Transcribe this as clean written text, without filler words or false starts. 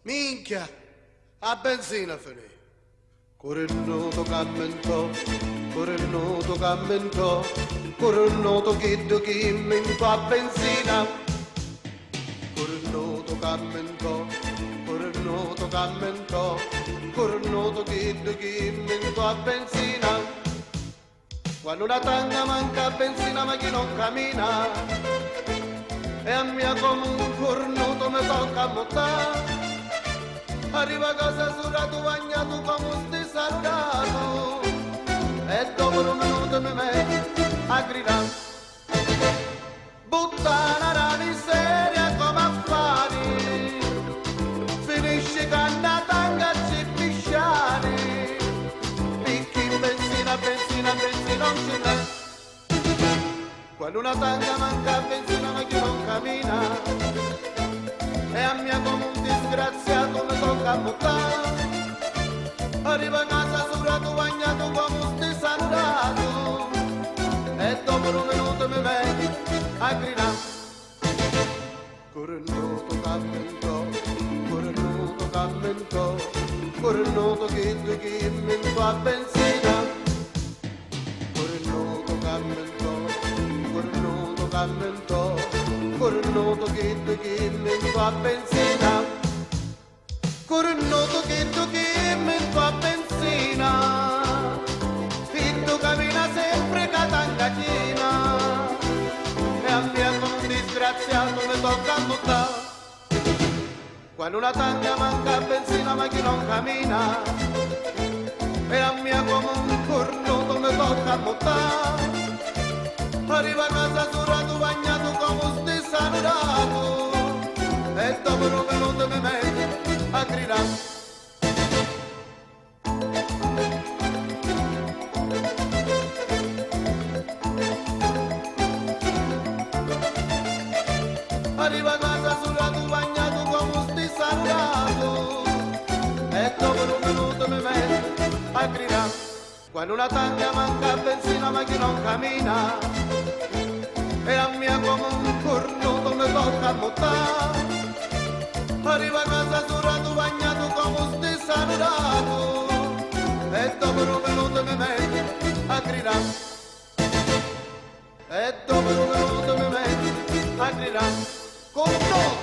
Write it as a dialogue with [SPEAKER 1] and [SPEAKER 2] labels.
[SPEAKER 1] Minchia, a benzina finì. Corrennuto cammentò, corrennuto cammentò, corrennuto chiddo chi minto a benzina. Corrennuto cammentò, corrennuto cammentò, corrennuto chiddo chi minto a benzina. Quando una tanga manca benzina ma chi non cammina, e a mia come un cornuto mi tocca montare. Arriva a casa surato, bagnato come sti salutato, e dopo un minuto mi metto a gridare. Buttana la miseria come affari, finisce canna tanga ci pisciani, picchi benzina, benzina, benzina non ce n'è. Quando una tanga manca benzina ma chi non cammina, e a mia come un disgraziato mi tocca buttare. Arriva a casa surato, bagnato come un salutato, e dopo un minuto mi vedo a gridare. Corrennuto cammentò, corrennuto cammentò, corrennuto chi minto a benzina. Corrennuto cammentò, corrennuto cammentò, corrennuto chi minto a benzina. Corrennuto chi minto a benzina. Fitto cammina sempre catangatina, e a mia come un disgraziato mi tocca buttare. Quando una tanga manca benzina ma chi non cammina, e a mia come un cornuto mi tocca buttare. Arriva a casa surato, bagnato come sti salutato, e dopo un minuto mi metto a gridare. Arriva a casa surato, bagnato come sti salutato, e dopo un minuto mi metto a gridare. Quando una tanga manca benzina ma chi non cammina, e a mia come un cornuto mi tocca buttare. Arriva a casa surato, bagnato come sti salutato, e dopo un minuto mi metto a gridare. E dopo un minuto mi metto a gridare. Cornuto!